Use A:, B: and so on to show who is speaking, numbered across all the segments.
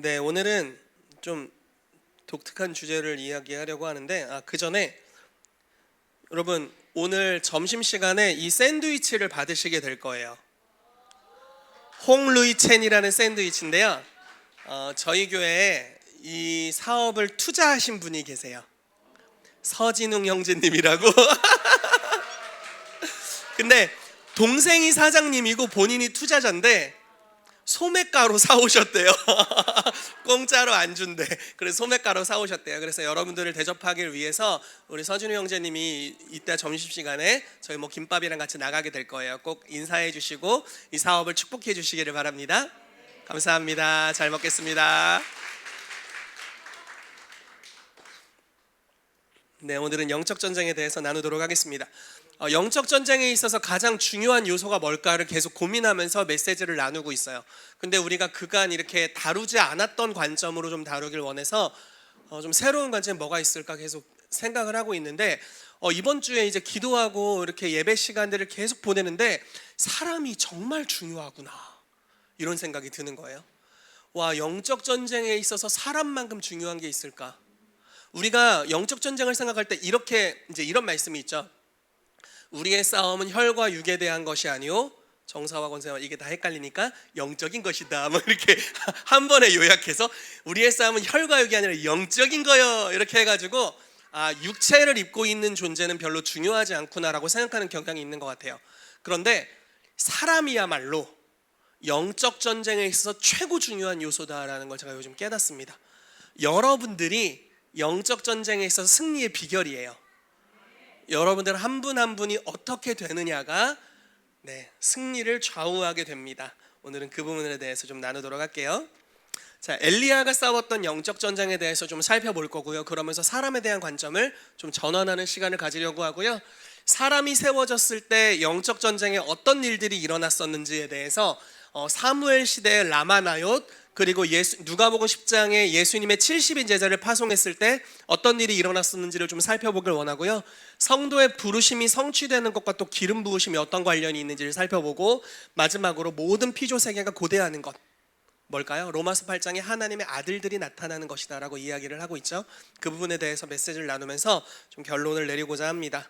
A: 네, 오늘은 좀 독특한 주제를 이야기하려고 하는데 그 전에 여러분 오늘 점심시간에 이 샌드위치를 받으시게 될 거예요. 홍루이첸이라는 샌드위치인데요. 저희 교회에 이 사업을 투자하신 분이 계세요. 서진웅 형제님이라고. 근데 동생이 사장님이고 본인이 투자자인데 소매가로 사오셨대요. 공짜로 안 준대. 그래서 소매가로 사오셨대요. 그래서 여러분들을 대접하기 위해서 우리 서진우 형제님이 이따 점심시간에 저희 김밥이랑 같이 나가게 될 거예요. 꼭 인사해 주시고 이 사업을 축복해 주시기를 바랍니다. 감사합니다. 잘 먹겠습니다. 네, 오늘은 영적 전쟁에 대해서 나누도록 하겠습니다. 영적 전쟁에 있어서 가장 중요한 요소가 뭘까를 계속 고민하면서 메시지를 나누고 있어요. 근데 우리가 그간 이렇게 다루지 않았던 관점으로 좀 다루길 원해서 좀 새로운 관점이 뭐가 있을까 계속 생각을 하고 있는데 이번 주에 이제 기도하고 이렇게 예배 시간들을 계속 보내는데 사람이 정말 중요하구나 이런 생각이 드는 거예요. 와, 영적 전쟁에 있어서 사람만큼 중요한 게 있을까? 우리가 영적 전쟁을 생각할 때 이렇게 이제 이런 말씀이 있죠. 우리의 싸움은 혈과 육에 대한 것이 아니요 정사와 권세와, 이게 다 헷갈리니까 영적인 것이다. 이렇게 한 번에 요약해서 우리의 싸움은 혈과 육이 아니라 영적인 거요. 이렇게 해가지고 육체를 입고 있는 존재는 별로 중요하지 않구나라고 생각하는 경향이 있는 것 같아요. 그런데 사람이야말로 영적 전쟁에 있어서 최고 중요한 요소다라는 걸 제가 요즘 깨닫습니다. 여러분들이 영적 전쟁에 있어서 승리의 비결이에요. 여러분들 한 분 한 분이 어떻게 되느냐가 승리를 좌우하게 됩니다. 오늘은 그 부분에 대해서 좀 나누도록 할게요. 자, 엘리야가 싸웠던 영적 전쟁에 대해서 좀 살펴볼 거고요. 그러면서 사람에 대한 관점을 좀 전환하는 시간을 가지려고 하고요. 사람이 세워졌을 때 영적 전쟁에 어떤 일들이 일어났었는지에 대해서 사무엘 시대의 라마나옅, 그리고 누가복음 10장에 예수님의 70인 제자를 파송했을 때 어떤 일이 일어났었는지를 좀 살펴보길 원하고요. 성도의 부르심이 성취되는 것과 또 기름 부으심이 어떤 관련이 있는지를 살펴보고, 마지막으로 모든 피조 세계가 고대하는 것 뭘까요? 로마서 8장에 하나님의 아들들이 나타나는 것이다 라고 이야기를 하고 있죠. 그 부분에 대해서 메시지를 나누면서 좀 결론을 내리고자 합니다.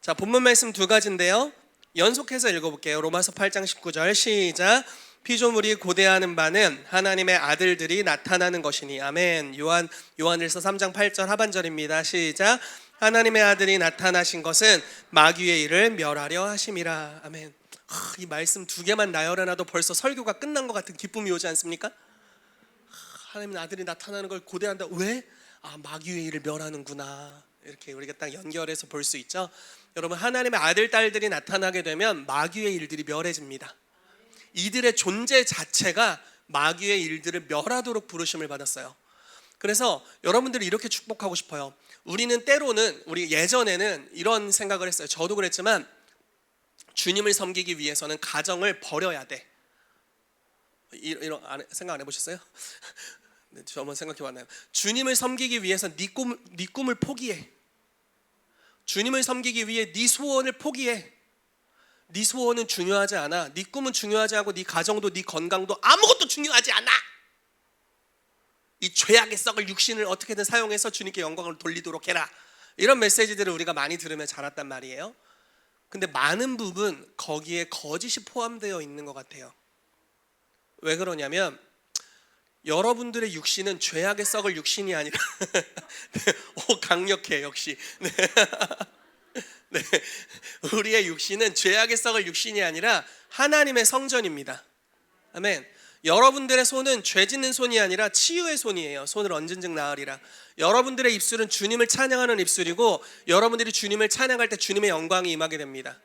A: 자, 본문 말씀 두 가지인데요, 연속해서 읽어볼게요. 로마서 8장 19절 시작. 피조물이 고대하는 바는 하나님의 아들들이 나타나는 것이니. 아멘. 요한일서 3장 8절 하반절입니다. 시작. 하나님의 아들이 나타나신 것은 마귀의 일을 멸하려 하심이라. 아멘. 이 말씀 두 개만 나열해놔도 벌써 설교가 끝난 것 같은 기쁨이 오지 않습니까? 하나님의 아들이 나타나는 걸 고대한다. 왜? 마귀의 일을 멸하는구나. 이렇게 우리가 딱 연결해서 볼 수 있죠. 여러분, 하나님의 아들 딸들이 나타나게 되면 마귀의 일들이 멸해집니다. 이들의 존재 자체가 마귀의 일들을 멸하도록 부르심을 받았어요. 그래서 여러분들이 이렇게 축복하고 싶어요. 우리는 때로는, 우리 예전에는 이런 생각을 했어요. 저도 그랬지만 주님을 섬기기 위해서는 가정을 버려야 돼. 이런 생각 안 해보셨어요? 네, 저 한번 생각해봤나요? 주님을 섬기기 위해서 네 꿈을 포기해. 주님을 섬기기 위해 네 소원을 포기해. 네 소원은 중요하지 않아. 네 꿈은 중요하지 않고 네 가정도 네 건강도 아무것도 중요하지 않아. 이 죄악의 썩을 육신을 어떻게든 사용해서 주님께 영광을 돌리도록 해라. 이런 메시지들을 우리가 많이 들으며 자랐단 말이에요. 근데 많은 부분 거기에 거짓이 포함되어 있는 것 같아요. 왜 그러냐면 여러분들의 육신은 죄악의 썩을 육신이 아니라 강력해 역시. 네, 우리의 육신은 죄악의 썩을 육신이 아니라 하나님의 성전입니다. 아멘. 여러분들의 손은 죄 짓는 손이 아니라 치유의 손이에요. 손을 얹은 즉 나으리라. 여러분들의 입술은 주님을 찬양하는 입술이고, 여러분들이 주님을 찬양할 때 주님의 영광이 임하게 됩니다.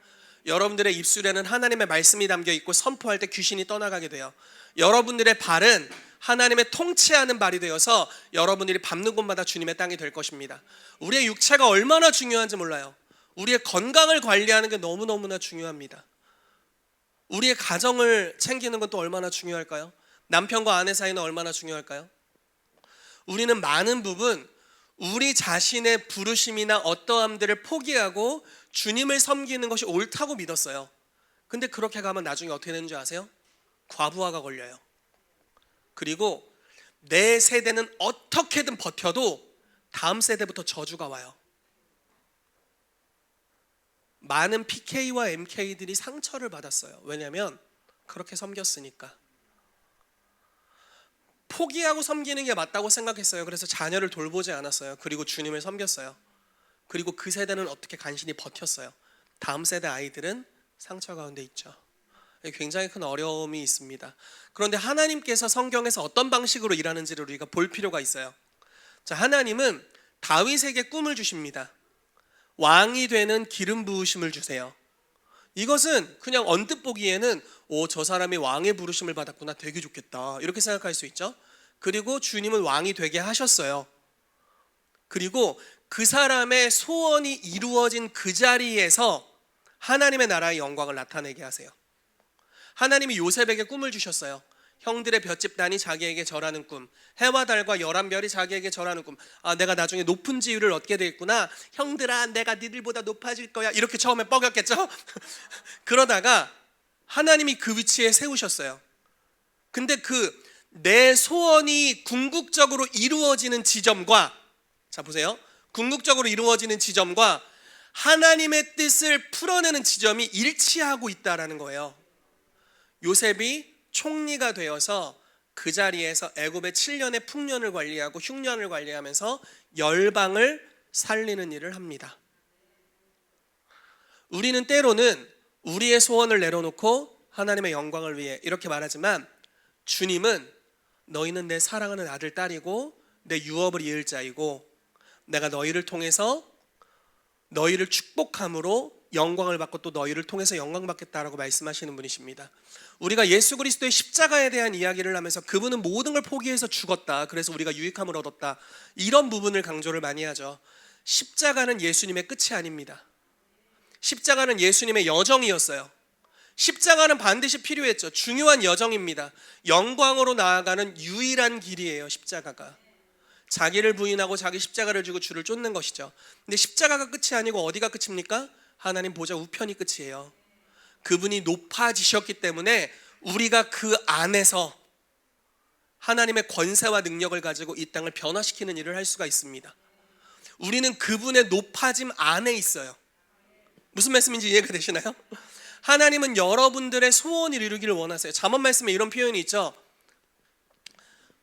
A: 여러분들의 입술에는 하나님의 말씀이 담겨 있고 선포할 때 귀신이 떠나가게 돼요. 여러분들의 발은 하나님의 통치하는 발이 되어서 여러분들이 밟는 곳마다 주님의 땅이 될 것입니다. 우리의 육체가 얼마나 중요한지 몰라요. 우리의 건강을 관리하는 게 너무너무나 중요합니다. 우리의 가정을 챙기는 건 또 얼마나 중요할까요? 남편과 아내 사이는 얼마나 중요할까요? 우리는 많은 부분 우리 자신의 부르심이나 어떠함들을 포기하고 주님을 섬기는 것이 옳다고 믿었어요. 근데 그렇게 가면 나중에 어떻게 되는 줄 아세요? 과부하가 걸려요. 그리고 내 세대는 어떻게든 버텨도 다음 세대부터 저주가 와요. 많은 PK와 MK들이 상처를 받았어요. 왜냐하면 그렇게 섬겼으니까. 포기하고 섬기는 게 맞다고 생각했어요. 그래서 자녀를 돌보지 않았어요. 그리고 주님을 섬겼어요. 그리고 그 세대는 어떻게 간신히 버텼어요. 다음 세대 아이들은 상처 가운데 있죠. 굉장히 큰 어려움이 있습니다. 그런데 하나님께서 성경에서 어떤 방식으로 일하는지를 우리가 볼 필요가 있어요. 자, 하나님은 다윗에게 꿈을 주십니다. 왕이 되는 기름 부으심을 주세요. 이것은 그냥 언뜻 보기에는 저 사람이 왕의 부르심을 받았구나, 되게 좋겠다, 이렇게 생각할 수 있죠. 그리고 주님은 왕이 되게 하셨어요. 그리고 그 사람의 소원이 이루어진 그 자리에서 하나님의 나라의 영광을 나타내게 하세요. 하나님이 요셉에게 꿈을 주셨어요. 형들의 몇 집단이 자기에게 절하는 꿈, 해와 달과 11별이 자기에게 절하는 꿈. 내가 나중에 높은 지위를 얻게 되겠구나, 형들아 내가 니들보다 높아질 거야, 이렇게 처음에 뻐겼겠죠. 그러다가 하나님이 그 위치에 세우셨어요. 근데 그 내 소원이 궁극적으로 이루어지는 지점과, 자 보세요, 궁극적으로 이루어지는 지점과 하나님의 뜻을 풀어내는 지점이 일치하고 있다라는 거예요. 요셉이 총리가 되어서 그 자리에서 애굽의 7년의 풍년을 관리하고 흉년을 관리하면서 열방을 살리는 일을 합니다. 우리는 때로는 우리의 소원을 내려놓고 하나님의 영광을 위해 이렇게 말하지만, 주님은 너희는 내 사랑하는 아들, 딸이고 내 유업을 이을 자이고 내가 너희를 통해서 너희를 축복함으로 영광을 받고 또 너희를 통해서 영광 받겠다라고 말씀하시는 분이십니다. 우리가 예수 그리스도의 십자가에 대한 이야기를 하면서 그분은 모든 걸 포기해서 죽었다, 그래서 우리가 유익함을 얻었다, 이런 부분을 강조를 많이 하죠. 십자가는 예수님의 끝이 아닙니다. 십자가는 예수님의 여정이었어요. 십자가는 반드시 필요했죠. 중요한 여정입니다. 영광으로 나아가는 유일한 길이에요. 십자가가 자기를 부인하고 자기 십자가를 지고 주를 쫓는 것이죠. 근데 십자가가 끝이 아니고 어디가 끝입니까? 하나님 보좌 우편이 끝이에요. 그분이 높아지셨기 때문에 우리가 그 안에서 하나님의 권세와 능력을 가지고 이 땅을 변화시키는 일을 할 수가 있습니다. 우리는 그분의 높아짐 안에 있어요. 무슨 말씀인지 이해가 되시나요? 하나님은 여러분들의 소원을 이루기를 원하세요. 잠언 말씀에 이런 표현이 있죠.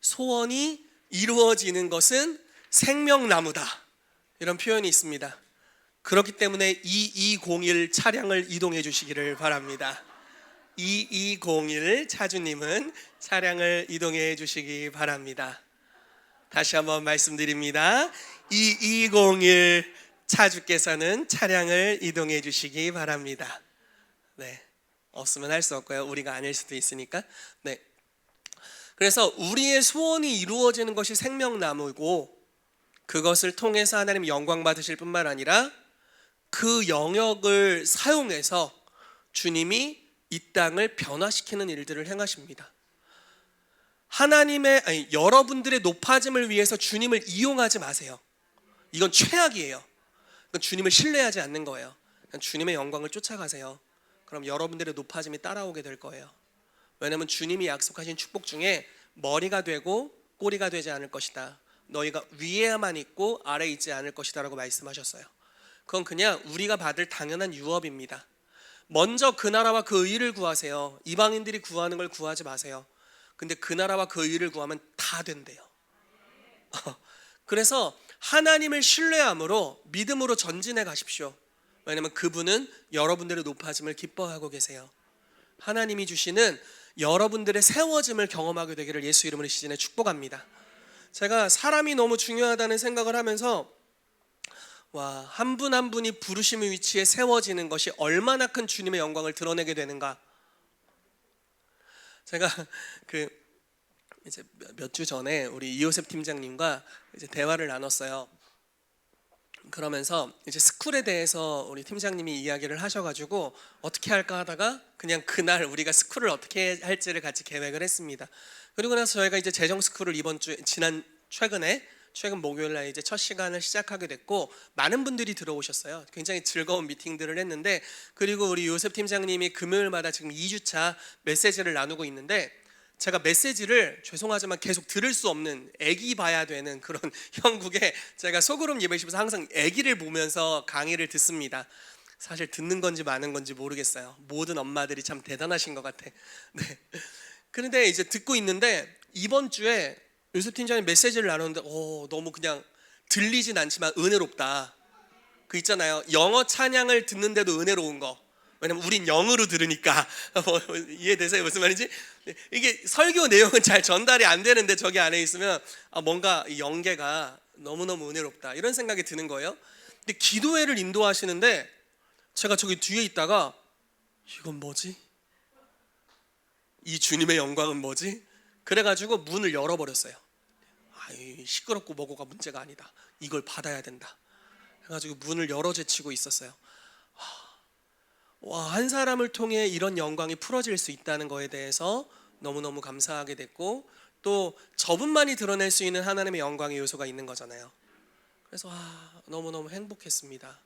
A: 소원이 이루어지는 것은 생명나무다, 이런 표현이 있습니다. 그렇기 때문에 2201 차량을 이동해 주시기를 바랍니다. 2201 차주님은 차량을 이동해 주시기 바랍니다. 다시 한번 말씀드립니다. 2201 차주께서는 차량을 이동해 주시기 바랍니다. 네, 없으면 할 수 없고요. 우리가 아닐 수도 있으니까. 네. 그래서 우리의 소원이 이루어지는 것이 생명나무고, 그것을 통해서 하나님 영광 받으실 뿐만 아니라 그 영역을 사용해서 주님이 이 땅을 변화시키는 일들을 행하십니다. 여러분들의 높아짐을 위해서 주님을 이용하지 마세요. 이건 최악이에요. 이건 주님을 신뢰하지 않는 거예요. 주님의 영광을 쫓아가세요. 그럼 여러분들의 높아짐이 따라오게 될 거예요. 왜냐하면 주님이 약속하신 축복 중에 머리가 되고 꼬리가 되지 않을 것이다, 너희가 위에만 있고 아래에 있지 않을 것이다 라고 말씀하셨어요. 그건 그냥 우리가 받을 당연한 유업입니다. 먼저 그 나라와 그 의를 구하세요. 이방인들이 구하는 걸 구하지 마세요. 근데 그 나라와 그 의를 구하면 다 된대요. 그래서 하나님을 신뢰함으로 믿음으로 전진해 가십시오. 왜냐하면 그분은 여러분들의 높아짐을 기뻐하고 계세요. 하나님이 주시는 여러분들의 세워짐을 경험하게 되기를 예수 이름으로 시즌에 축복합니다. 제가 사람이 너무 중요하다는 생각을 하면서, 한 분 한 분이 부르심의 위치에 세워지는 것이 얼마나 큰 주님의 영광을 드러내게 되는가. 제가 이제 몇 주 전에 우리 이호셉 팀장님과 이제 대화를 나눴어요. 그러면서 이제 스쿨에 대해서 우리 팀장님이 이야기를 하셔가지고 어떻게 할까 하다가 그냥 그날 우리가 스쿨을 어떻게 할지를 같이 계획을 했습니다. 그리고 나서 저희가 이제 재정 스쿨을 최근 목요일 날 이제 첫 시간을 시작하게 됐고, 많은 분들이 들어오셨어요. 굉장히 즐거운 미팅들을 했는데, 그리고 우리 요셉 팀장님이 금요일마다 지금 2주차 메시지를 나누고 있는데, 제가 메시지를 죄송하지만 계속 들을 수 없는 애기 봐야 되는 그런 형국에 제가 소그룹 예배실에서 항상 애기를 보면서 강의를 듣습니다. 사실 듣는 건지 마는 건지 모르겠어요. 모든 엄마들이 참 대단하신 것 같아. 네. 그런데 이제 듣고 있는데 이번 주에 요셉 팀장님 메시지를 나누는데 너무 그냥 들리진 않지만 은혜롭다. 그 있잖아요. 영어 찬양을 듣는데도 은혜로운 거. 왜냐면 우린 영어로 들으니까 이해되세요? 무슨 말인지? 이게 설교 내용은 잘 전달이 안 되는데 저기 안에 있으면 뭔가 연계가 너무너무 은혜롭다 이런 생각이 드는 거예요. 근데 기도회를 인도하시는데 제가 저기 뒤에 있다가 이건 뭐지? 이 주님의 영광은 뭐지? 그래가지고 문을 열어버렸어요. 시끄럽고 뭐고가 문제가 아니다. 이걸 받아야 된다. 그래가지고 문을 열어 제치고 있었어요. 한 사람을 통해 이런 영광이 풀어질 수 있다는 거에 대해서 너무너무 감사하게 됐고, 또 저분만이 드러낼 수 있는 하나님의 영광의 요소가 있는 거잖아요. 그래서 너무너무 행복했습니다.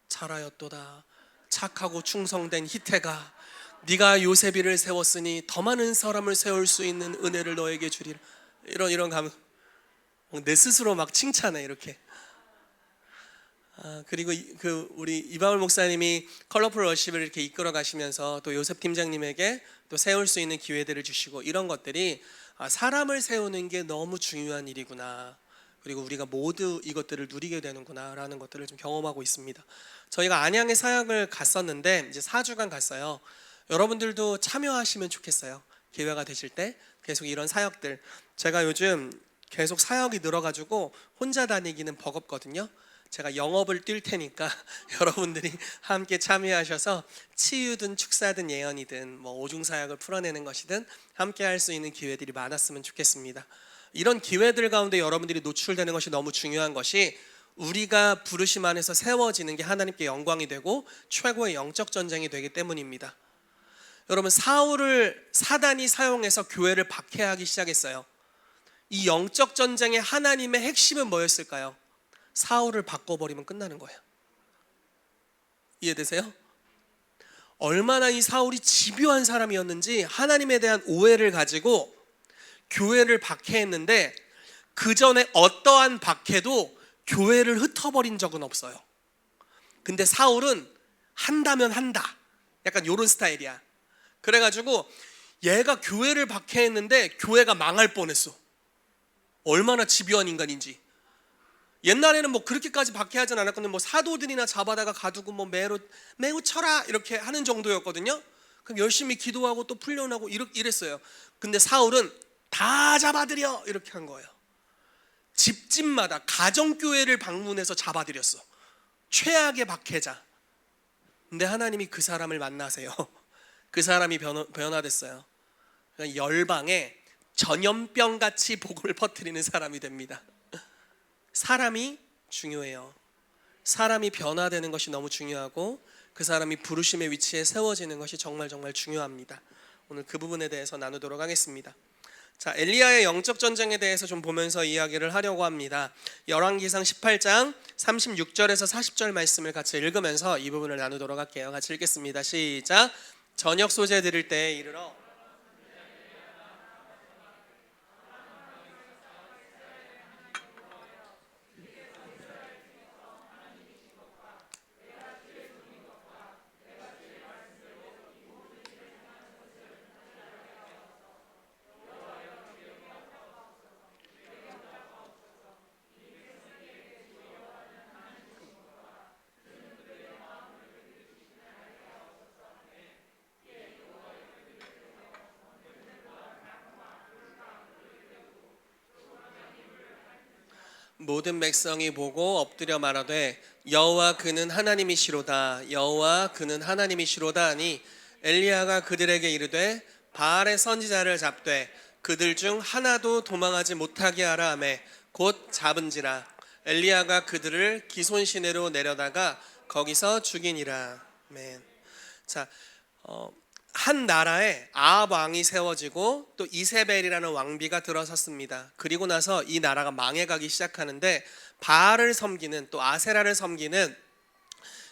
A: 잘하였도다 착하고 충성된 희태가, 네가 요셉이를 세웠으니 더 많은 사람을 세울 수 있는 은혜를 너에게 주리라. 이런 감동. 내 스스로 막 칭찬해 이렇게. 그리고 우리 이방울 목사님이 컬러풀 워십을 이렇게 이끌어 가시면서 또 요셉 팀장님에게 또 세울 수 있는 기회들을 주시고, 이런 것들이 사람을 세우는 게 너무 중요한 일이구나, 그리고 우리가 모두 이것들을 누리게 되는구나 라는 것들을 좀 경험하고 있습니다. 저희가 안양에 사역을 갔었는데 이제 4주간 갔어요. 여러분들도 참여하시면 좋겠어요. 기회가 되실 때 계속 이런 사역들. 제가 요즘 계속 사역이 늘어가지고 혼자 다니기는 버겁거든요. 제가 영업을 뛸 테니까 여러분들이 함께 참여하셔서 치유든 축사든 예언이든 오중사역을 풀어내는 것이든 함께 할 수 있는 기회들이 많았으면 좋겠습니다. 이런 기회들 가운데 여러분들이 노출되는 것이 너무 중요한 것이, 우리가 부르심 안에서 세워지는 게 하나님께 영광이 되고 최고의 영적 전쟁이 되기 때문입니다. 여러분, 사울을 사단이 사용해서 교회를 박해하기 시작했어요. 이 영적 전쟁의 하나님의 핵심은 뭐였을까요? 사울을 바꿔버리면 끝나는 거예요. 이해되세요? 얼마나 이 사울이 집요한 사람이었는지 하나님에 대한 오해를 가지고 교회를 박해했는데, 그 전에 어떠한 박해도 교회를 흩어버린 적은 없어요. 근데 사울은 한다면 한다, 약간 이런 스타일이야. 그래가지고 얘가 교회를 박해했는데 교회가 망할 뻔했어. 얼마나 집요한 인간인지. 옛날에는 그렇게까지 박해하진 않았거든요. 사도들이나 잡아다가 가두고 매우 쳐라 이렇게 하는 정도였거든요. 그럼 열심히 기도하고 또 훈련하고 이랬어요. 근데 사울은 다 잡아들여 이렇게 한 거예요. 집집마다 가정교회를 방문해서 잡아들였어. 최악의 박해자. 근데 하나님이 그 사람을 만나세요. 그 사람이 변화됐어요. 열방에 전염병같이 복음을 퍼뜨리는 사람이 됩니다. 사람이 중요해요. 사람이 변화되는 것이 너무 중요하고, 그 사람이 부르심의 위치에 세워지는 것이 정말 중요합니다. 오늘 그 부분에 대해서 나누도록 하겠습니다. 자, 엘리야의 영적 전쟁에 대해서 좀 보면서 이야기를 하려고 합니다. 열왕기상 18장 36절에서 40절 말씀을 같이 읽으면서 이 부분을 나누도록 할게요. 같이 읽겠습니다. 시작. 저녁 소재 드릴 때에 이르러 모든 백성이 보고 엎드려 말하되 여호와 그는 하나님이시로다, 여호와 그는 하나님이시로다 하니, 엘리야가 그들에게 이르되 바알의 선지자를 잡되 그들 중 하나도 도망하지 못하게 하라 하매 곧 잡은지라. 엘리야가 그들을 기손 시내로 내려다가 거기서 죽이니라. 아멘. 자, 한 나라에 아합 왕이 세워지고 또 이세벨이라는 왕비가 들어섰습니다. 그리고 나서 이 나라가 망해가기 시작하는데, 바알을 섬기는 또 아세라를 섬기는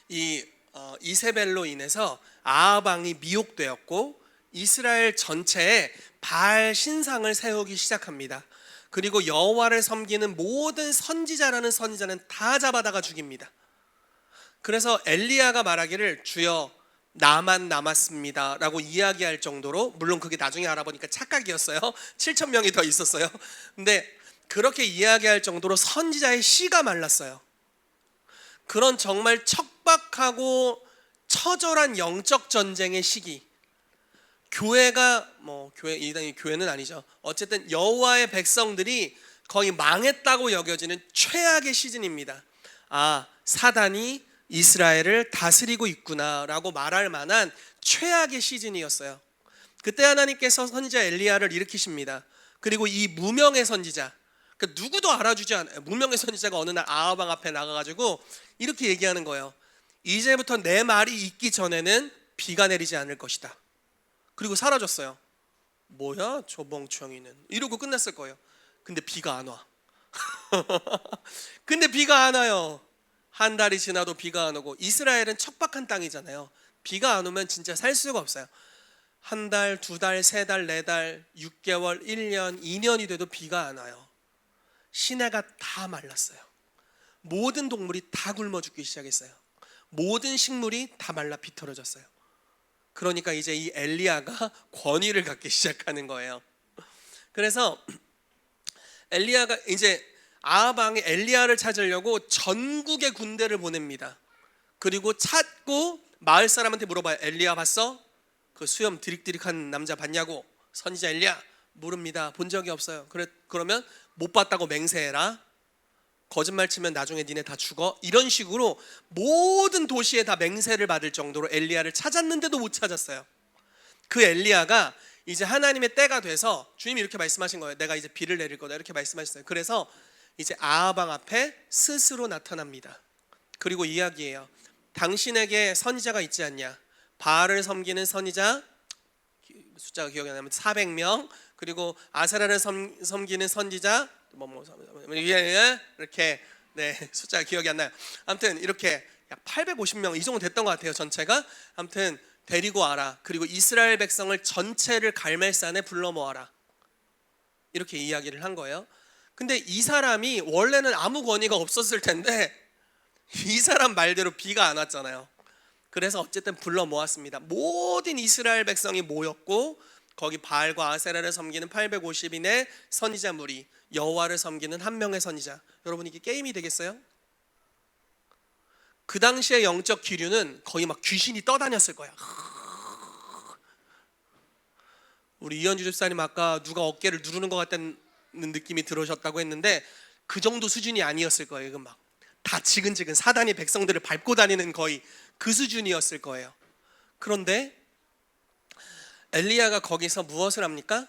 A: 이 이세벨로 인해서 아합 왕이 미혹되었고, 이스라엘 전체에 바알 신상을 세우기 시작합니다. 그리고 여호와를 섬기는 모든 선지자라는 선지자는 다 잡아다가 죽입니다. 그래서 엘리야가 말하기를 주여 나만 남았습니다 라고 이야기할 정도로, 물론 그게 나중에 알아보니까 착각이었어요. 7천 명이 더 있었어요. 근데 그렇게 이야기할 정도로 선지자의 씨가 말랐어요. 그런 정말 척박하고 처절한 영적 전쟁의 시기, 교회가 교회는 아니죠. 어쨌든 여호와의 백성들이 거의 망했다고 여겨지는 최악의 시즌입니다. 아, 사단이 이스라엘을 다스리고 있구나라고 말할 만한 최악의 시즌이었어요. 그때 하나님께서 선지자 엘리야를 일으키십니다. 그리고 이 무명의 선지자, 그러니까 누구도 알아주지 않아요. 무명의 선지자가 어느 날 아합 왕 앞에 나가가지고 이렇게 얘기하는 거예요. 이제부터 내 말이 있기 전에는 비가 내리지 않을 것이다. 그리고 사라졌어요. 뭐야 저 멍청이는, 이러고 끝났을 거예요. 근데 비가 안 와. 근데 비가 안 와요. 한 달이 지나도 비가 안 오고, 이스라엘은 척박한 땅이잖아요. 비가 안 오면 진짜 살 수가 없어요. 한 달, 두 달, 세 달, 네 달, 6개월, 1년, 2년이 돼도 비가 안 와요. 시내가 다 말랐어요. 모든 동물이 다 굶어 죽기 시작했어요. 모든 식물이 다 말라 비틀어졌어요. 그러니까 이제 이 엘리야가 권위를 갖기 시작하는 거예요. 그래서 엘리야가 이제 아합 왕이 엘리야를 찾으려고 전국의 군대를 보냅니다. 그리고 찾고 마을 사람한테 물어봐요. 엘리야 봤어? 그 수염 드릭드릭한 남자 봤냐고. 선지자 엘리야, 모릅니다. 본 적이 없어요. 그러면 못 봤다고 맹세해라. 거짓말 치면 나중에 니네 다 죽어. 이런 식으로 모든 도시에 다 맹세를 받을 정도로 엘리야를 찾았는데도 못 찾았어요. 그 엘리야가 이제 하나님의 때가 돼서 주님이 이렇게 말씀하신 거예요. 내가 이제 비를 내릴 거다, 이렇게 말씀하셨어요. 그래서 이제 아합 왕 앞에 스스로 나타납니다. 그리고 이야기해요. 당신에게 선지자가 있지 않냐? 바알을 섬기는 선지자, 숫자가 기억이 안 나면 400명, 그리고 아세라를 섬기는 선지자 이렇게, 숫자가 기억이 안 나요. 아무튼 이렇게 약 850명 이 정도 됐던 것 같아요, 전체가. 아무튼 데리고 와라. 그리고 이스라엘 백성을 전체를 갈멜산에 불러 모아라. 이렇게 이야기를 한 거예요. 근데 이 사람이 원래는 아무 권위가 없었을 텐데 이 사람 말대로 비가 안 왔잖아요. 그래서 어쨌든 불러 모았습니다. 모든 이스라엘 백성이 모였고, 거기 바알과 아세라를 섬기는 850인의 선지자 무리, 여호와를 섬기는 한 명의 선지자. 여러분, 이게 게임이 되겠어요? 그 당시의 영적 기류는 거의 막 귀신이 떠다녔을 거야. 우리 이현주 집사님 아까 누가 어깨를 누르는 것 같다는 느낌이 들으셨다고 했는데 그 정도 수준이 아니었을 거예요. 막 다 지근지근 사단이 백성들을 밟고 다니는 거의 그 수준이었을 거예요. 그런데 엘리야가 거기서 무엇을 합니까?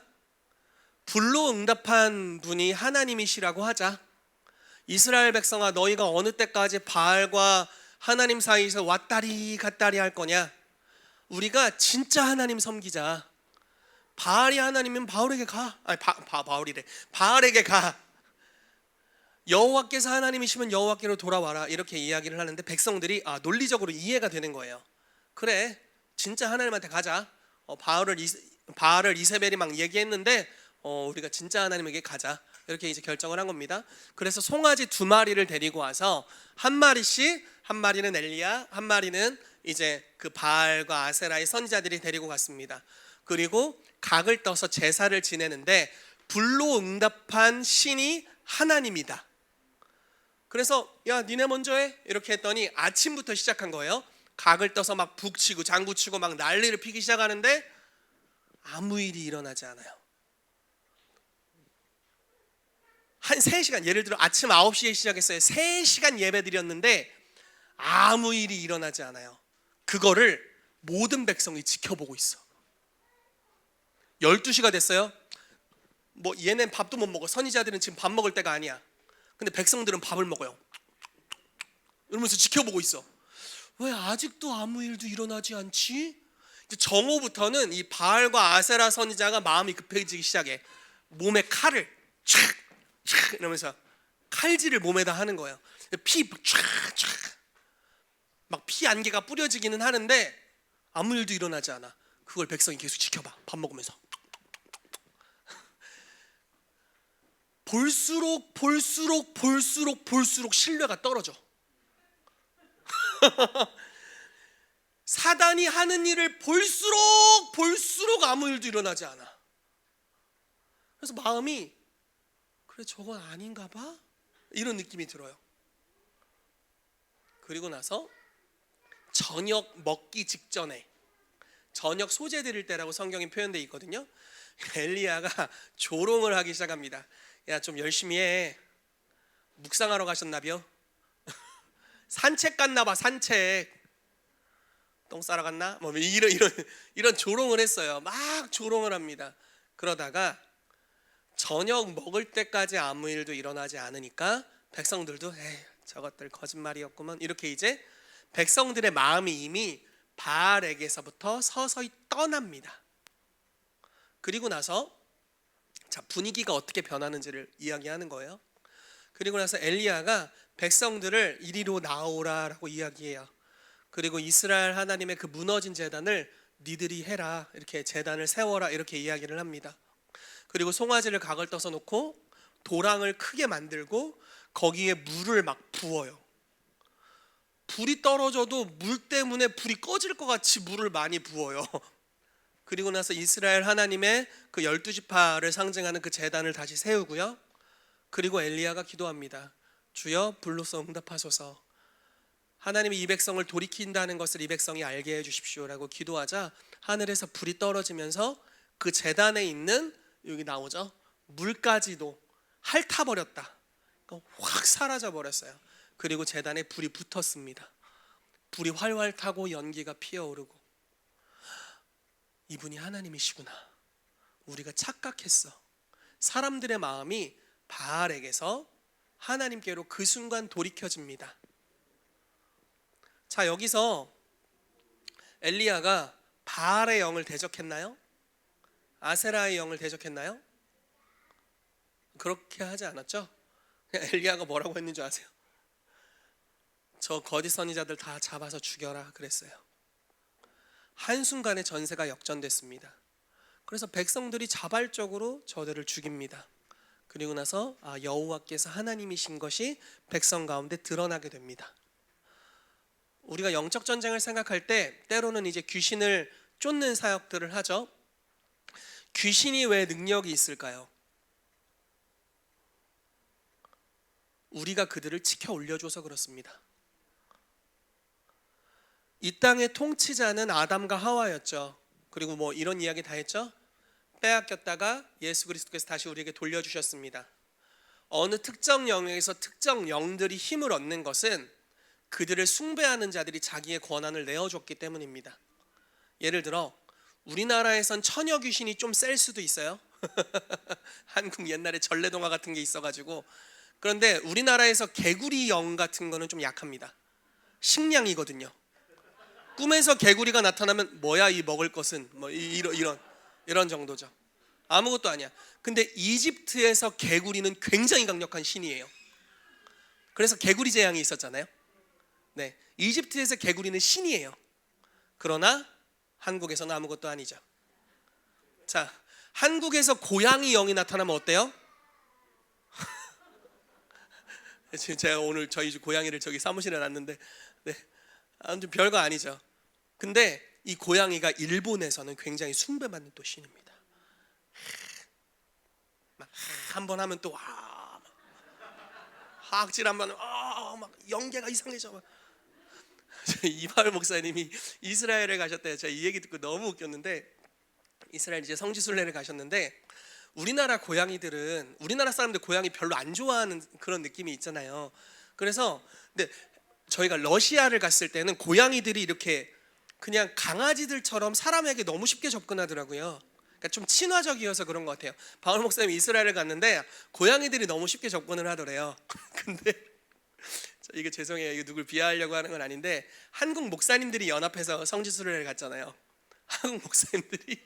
A: 불로 응답한 분이 하나님이시라고 하자. 이스라엘 백성아, 너희가 어느 때까지 바알과 하나님 사이에서 왔다리 갔다리 할 거냐? 우리가 진짜 하나님 섬기자. 바알이 하나님이면 바울에게 가. 바알에게 가. 여호와께서 하나님이시면 여호와께로 돌아와라. 이렇게 이야기를 하는데 백성들이 논리적으로 이해가 되는 거예요. 그래, 진짜 하나님한테 가자. 바알을 이세벨이 막 얘기했는데 우리가 진짜 하나님에게 가자. 이렇게 이제 결정을 한 겁니다. 그래서 송아지 2마리를 데리고 와서 한 마리씩, 한 마리는 엘리야, 한 마리는 이제 그 바알과 아세라의 선지자들이 데리고 갔습니다. 그리고 각을 떠서 제사를 지내는데 불로 응답한 신이 하나님이다. 그래서 야, 니네 먼저 해. 이렇게 했더니 아침부터 시작한 거예요. 각을 떠서 막 북치고 장구치고 막 난리를 피기 시작하는데 아무 일이 일어나지 않아요. 한 3시간, 예를 들어 아침 9시에 시작했어요. 3시간 예배 드렸는데 아무 일이 일어나지 않아요. 그거를 모든 백성이 지켜보고 있어. 12시가 됐어요. 뭐 얘는 밥도 못 먹어. 선지자들은 지금 밥 먹을 때가 아니야. 근데 백성들은 밥을 먹어요. 이러면서 지켜보고 있어. 왜 아직도 아무 일도 일어나지 않지? 이제 정오부터는 이 바알과 아세라 선지자가 마음이 급해지기 시작해. 몸에 칼을 촥 이러면서 칼질을 몸에다 하는 거예요. 막 피 안개가 뿌려지기는 하는데 아무 일도 일어나지 않아. 그걸 백성이 계속 지켜봐. 밥 먹으면서. 볼수록 신뢰가 떨어져. 사단이 하는 일을 볼수록 아무 일도 일어나지 않아. 그래서 마음이 그래 저건 아닌가 봐? 이런 느낌이 들어요. 그리고 나서 저녁 먹기 직전에, 저녁 소재 드릴 때라고 성경에 표현되어 있거든요. 엘리야가 조롱을 하기 시작합니다. 야, 좀 열심히 해. 묵상하러 가셨나벼? 산책 갔나봐. 산책. 똥 싸러 갔나? 뭐 이런 조롱을 했어요. 막 조롱을 합니다. 그러다가 저녁 먹을 때까지 아무 일도 일어나지 않으니까 백성들도 에이, 저것들 거짓말이었구먼. 이렇게 이제 백성들의 마음이 이미 바알에게서부터 서서히 떠납니다. 그리고 나서 자, 분위기가 어떻게 변하는지를 이야기하는 거예요. 그리고 나서 엘리야가 백성들을 이리로 나오라라고 이야기해요. 그리고 이스라엘 하나님의 그 무너진 제단을 니들이 해라, 이렇게 제단을 세워라, 이렇게 이야기를 합니다. 그리고 송아지를 각을 떠서 놓고 도랑을 크게 만들고 거기에 물을 막 부어요. 불이 떨어져도 물 때문에 불이 꺼질 것 같이 물을 많이 부어요. 그리고 나서 이스라엘 하나님의 그 12지파를 상징하는 그 제단을 다시 세우고요. 그리고 엘리야가 기도합니다. 주여 불로써 응답하소서. 하나님이 이 백성을 돌이킨다는 것을 이 백성이 알게 해주십시오라고 기도하자 하늘에서 불이 떨어지면서 그 제단에 있는, 여기 나오죠, 물까지도 핥아버렸다. 확 사라져버렸어요. 그리고 제단에 불이 붙었습니다. 불이 활활 타고 연기가 피어오르고, 이분이 하나님이시구나, 우리가 착각했어. 사람들의 마음이 바알에게서 하나님께로 그 순간 돌이켜집니다. 자, 여기서 엘리야가 바알의 영을 대적했나요? 아세라의 영을 대적했나요? 그렇게 하지 않았죠? 그냥 엘리야가 뭐라고 했는 줄 아세요? 저 거짓 선지자들 다 잡아서 죽여라 그랬어요. 한순간에 전세가 역전됐습니다. 그래서 백성들이 자발적으로 저들을 죽입니다. 그리고 나서 여호와께서 하나님이신 것이 백성 가운데 드러나게 됩니다. 우리가 영적 전쟁을 생각할 때 때로는 이제 귀신을 쫓는 사역들을 하죠. 귀신이 왜 능력이 있을까요? 우리가 그들을 지켜 올려줘서 그렇습니다. 이 땅의 통치자는 아담과 하와였죠. 그리고 뭐 이런 이야기 다 했죠. 빼앗겼다가 예수 그리스도께서 다시 우리에게 돌려주셨습니다. 어느 특정 영역에서 특정 영들이 힘을 얻는 것은 그들을 숭배하는 자들이 자기의 권한을 내어줬기 때문입니다. 예를 들어 우리나라에선 처녀 귀신이 좀 셀 수도 있어요. 한국 옛날에 전래동화 같은 게 있어가지고. 그런데 우리나라에서 개구리 영 같은 거는 좀 약합니다. 식량이거든요. 꿈에서 개구리가 나타나면 뭐야 이 먹을 것은, 뭐 이런 정도죠. 아무것도 아니야. 근데 이집트에서 개구리는 굉장히 강력한 신이에요. 그래서 개구리 재앙이 있었잖아요. 네, 이집트에서 개구리는 신이에요. 그러나 한국에서는 아무것도 아니죠. 자, 한국에서 고양이 영이 나타나면 어때요? 제가 오늘 저희 집 고양이를 저기 사무실에 놨는데, 네, 아무튼 별거 아니죠. 근데 이 고양이가 일본에서는 굉장히 숭배받는 또 신입니다. 한 번 하면 또 하악질 한번 막 연계가 이상해져. 막. 이발 목사님이 이스라엘에 가셨대요. 제가 이 얘기 듣고 너무 웃겼는데, 이스라엘 이제 성지순례를 가셨는데 우리나라 고양이들은, 우리나라 사람들 고양이 별로 안 좋아하는 그런 느낌이 있잖아요. 그래서 근데 저희가 러시아를 갔을 때는 고양이들이 이렇게 그냥 강아지들처럼 사람에게 너무 쉽게 접근하더라고요. 그러니까 좀 친화적이어서 그런 것 같아요. 바울 목사님이 이스라엘을 갔는데 고양이들이 너무 쉽게 접근을 하더래요. 근데 이게 죄송해요. 이거 누굴 비하하려고 하는 건 아닌데, 한국 목사님들이 연합해서 성지순례를 갔잖아요. 한국 목사님들이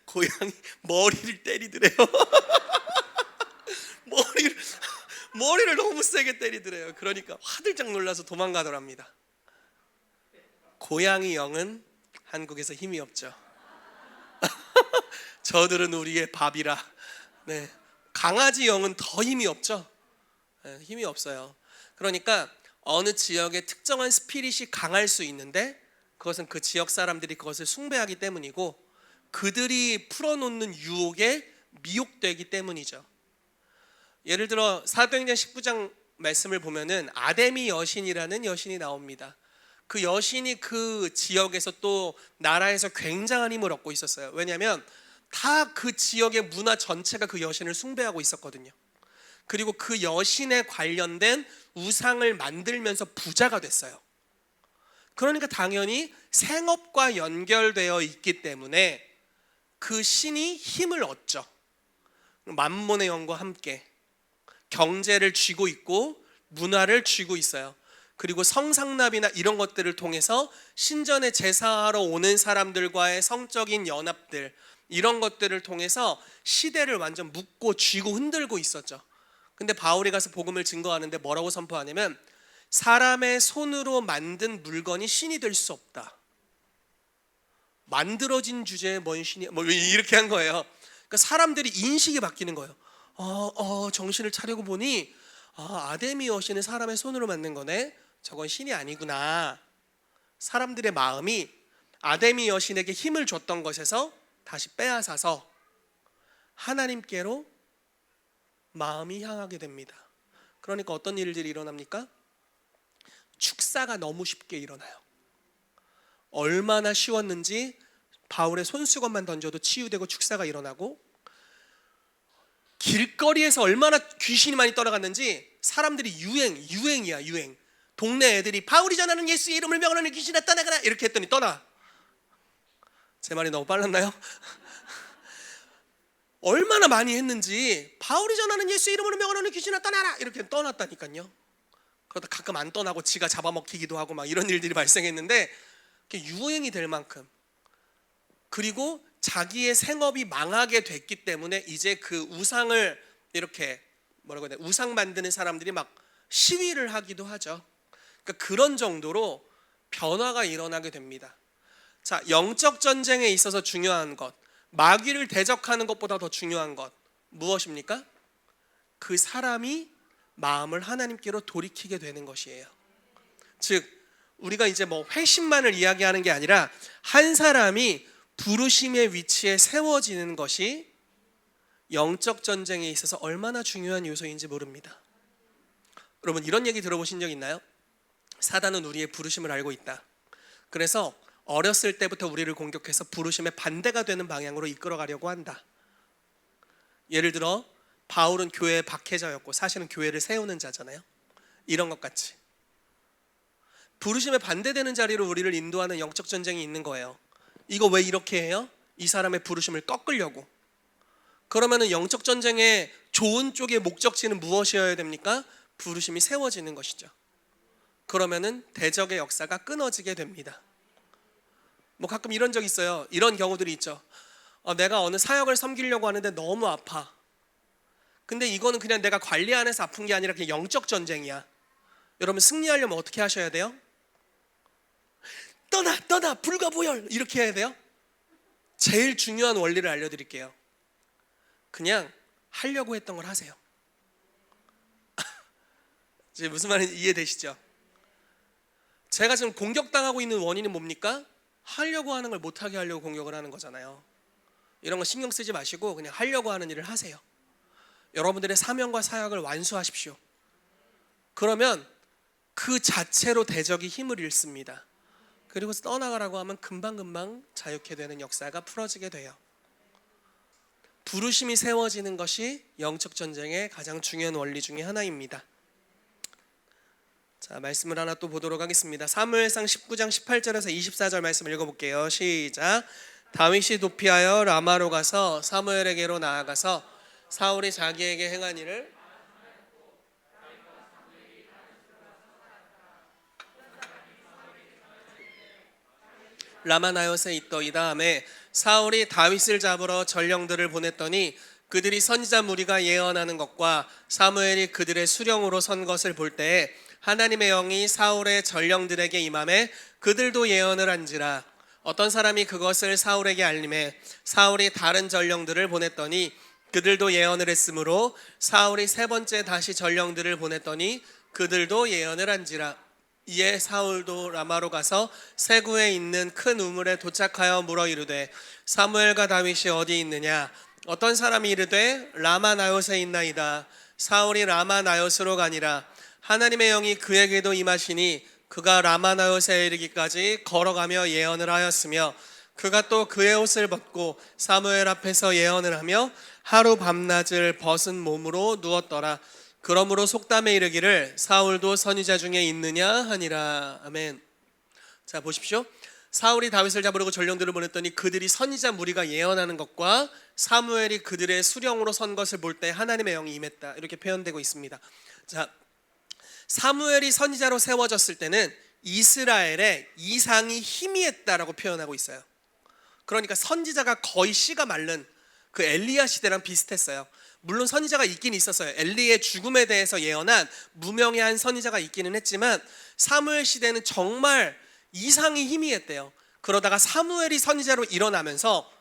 A: 고양이 머리를 때리더래요. 머리를 너무 세게 때리더래요. 그러니까 화들짝 놀라서 도망가더랍니다. 고양이 영은 한국에서 힘이 없죠. 저들은 우리의 밥이라. 네. 강아지 영은 더 힘이 없죠. 네, 힘이 없어요. 그러니까 어느 지역의 특정한 스피릿이 강할 수 있는데 그것은 그 지역 사람들이 그것을 숭배하기 때문이고 그들이 풀어놓는 유혹에 미혹되기 때문이죠. 예를 들어 사도행전 19장 말씀을 보면은 아데미 여신이라는 여신이 나옵니다. 그 여신이 그 지역에서 또 나라에서 굉장한 힘을 얻고 있었어요. 왜냐하면 다 그 지역의 문화 전체가 그 여신을 숭배하고 있었거든요. 그리고 그 여신에 관련된 우상을 만들면서 부자가 됐어요. 그러니까 당연히 생업과 연결되어 있기 때문에 그 신이 힘을 얻죠. 만몬의 영과 함께 경제를 쥐고 있고 문화를 쥐고 있어요. 그리고 성상납이나 이런 것들을 통해서 신전에 제사하러 오는 사람들과의 성적인 연합들, 이런 것들을 통해서 시대를 완전 묶고 쥐고 흔들고 있었죠. 근데 바울이 가서 복음을 증거하는데 뭐라고 선포하냐면 사람의 손으로 만든 물건이 신이 될 수 없다. 만들어진 주제에 뭔 신이, 뭐 이렇게 한 거예요. 그러니까 사람들이 인식이 바뀌는 거예요. 정신을 차리고 보니 아데미 여신은 사람의 손으로 만든 거네. 저건 신이 아니구나. 사람들의 마음이 아데미 여신에게 힘을 줬던 것에서 다시 빼앗아서 하나님께로 마음이 향하게 됩니다. 그러니까 어떤 일들이 일어납니까? 축사가 너무 쉽게 일어나요. 얼마나 쉬웠는지 바울의 손수건만 던져도 치유되고 축사가 일어나고, 길거리에서 얼마나 귀신이 많이 떠나갔는지 사람들이 유행이야 유행. 동네 애들이 바울이 전하는 예수의 이름을 명하는 귀신아 떠나가라 이렇게 했더니 떠나. 제 말이 너무 빨랐나요? 얼마나 많이 했는지 바울이 전하는 예수의 이름으로 명하는 귀신아 떠나라 이렇게 떠났다니까요. 그러다 가끔 안 떠나고 지가 잡아먹히기도 하고 막 이런 일들이 발생했는데 유행이 될 만큼, 그리고 자기의 생업이 망하게 됐기 때문에 이제 그 우상을 이렇게 뭐라고 해야 되나, 우상 만드는 사람들이 막 시위를 하기도 하죠. 그러니까 그런 정도로 변화가 일어나게 됩니다. 자, 영적 전쟁에 있어서 중요한 것, 마귀를 대적하는 것보다 더 중요한 것 무엇입니까? 그 사람이 마음을 하나님께로 돌이키게 되는 것이에요. 즉 우리가 이제 뭐 회심만을 이야기하는 게 아니라 한 사람이 부르심의 위치에 세워지는 것이 영적 전쟁에 있어서 얼마나 중요한 요소인지 모릅니다. 여러분 이런 얘기 들어보신 적 있나요? 사단은 우리의 부르심을 알고 있다. 그래서 어렸을 때부터 우리를 공격해서 부르심의 반대가 되는 방향으로 이끌어가려고 한다. 예를 들어 바울은 교회의 박해자였고 사실은 교회를 세우는 자잖아요. 이런 것 같이 부르심에 반대되는 자리로 우리를 인도하는 영적 전쟁이 있는 거예요. 이거 왜 이렇게 해요? 이 사람의 부르심을 꺾으려고. 그러면은 영적 전쟁의 좋은 쪽의 목적지는 무엇이어야 됩니까? 부르심이 세워지는 것이죠. 그러면은 대적의 역사가 끊어지게 됩니다. 뭐 가끔 이런 적 있어요. 이런 경우들이 있죠. 내가 어느 사역을 섬기려고 하는데 너무 아파. 근데 이거는 그냥 내가 관리 안에서 아픈 게 아니라 그냥 영적 전쟁이야. 여러분 승리하려면 어떻게 하셔야 돼요? 떠나 불가보열 이렇게 해야 돼요. 제일 중요한 원리를 알려드릴게요. 그냥 하려고 했던 걸 하세요. 이제 무슨 말인지 이해되시죠? 제가 지금 공격당하고 있는 원인은 뭡니까? 하려고 하는 걸 못하게 하려고 공격을 하는 거잖아요. 이런 거 신경 쓰지 마시고 그냥 하려고 하는 일을 하세요. 여러분들의 사명과 사역을 완수하십시오. 그러면 그 자체로 대적이 힘을 잃습니다. 그리고 떠나가라고 하면 금방금방 자유케 되는 역사가 풀어지게 돼요. 부르심이 세워지는 것이 영적 전쟁의 가장 중요한 원리 중에 하나입니다. 자, 말씀을 하나 또 보도록 하겠습니다. 사무엘상 19장 18절에서 24절 말씀을 읽어볼게요. 시작. 다윗이 도피하여 라마로 가서 사무엘에게로 나아가서 사울이 자기에게 행한 일을 라마나요스에 있더이다 하매 사울이 다윗을 잡으러 전령들을 보냈더니 그들이 선지자 무리가 예언하는 것과 사무엘이 그들의 수령으로 선 것을 볼 때에 하나님의 영이 사울의 전령들에게 임하매 그들도 예언을 한지라. 어떤 사람이 그것을 사울에게 알림해 사울이 다른 전령들을 보냈더니 그들도 예언을 했으므로 사울이 세 번째 다시 전령들을 보냈더니 그들도 예언을 한지라. 이에 사울도 라마로 가서 세구에 있는 큰 우물에 도착하여 물어 이르되 사무엘과 다윗이 어디 있느냐. 어떤 사람이 이르되 라마 나요스에 있나이다. 사울이 라마 나요스로 가니라. 하나님의 영이 그에게도 임하시니 그가 라마 나요스에 이르기까지 걸어가며 예언을 하였으며 그가 또 그의 옷을 벗고 사무엘 앞에서 예언을 하며 하루 밤낮을 벗은 몸으로 누웠더라. 그러므로 속담에 이르기를 사울도 선지자 중에 있느냐 하니라. 아멘. 자, 보십시오. 사울이 다윗을 잡으려고 전령들을 보냈더니 그들이 선지자 무리가 예언하는 것과 사무엘이 그들의 수령으로 선 것을 볼 때 하나님의 영이 임했다, 이렇게 표현되고 있습니다. 자, 사무엘이 선지자로 세워졌을 때는 이스라엘의 이상이 희미했다라고 표현하고 있어요. 그러니까 선지자가 거의 씨가 마른 그 엘리야 시대랑 비슷했어요. 물론 선지자가 있긴 있었어요. 엘리의 죽음에 대해서 예언한 무명의 선지자가 있기는 했지만 사무엘 시대는 정말 이상이 희미했대요. 그러다가 사무엘이 선지자로 일어나면서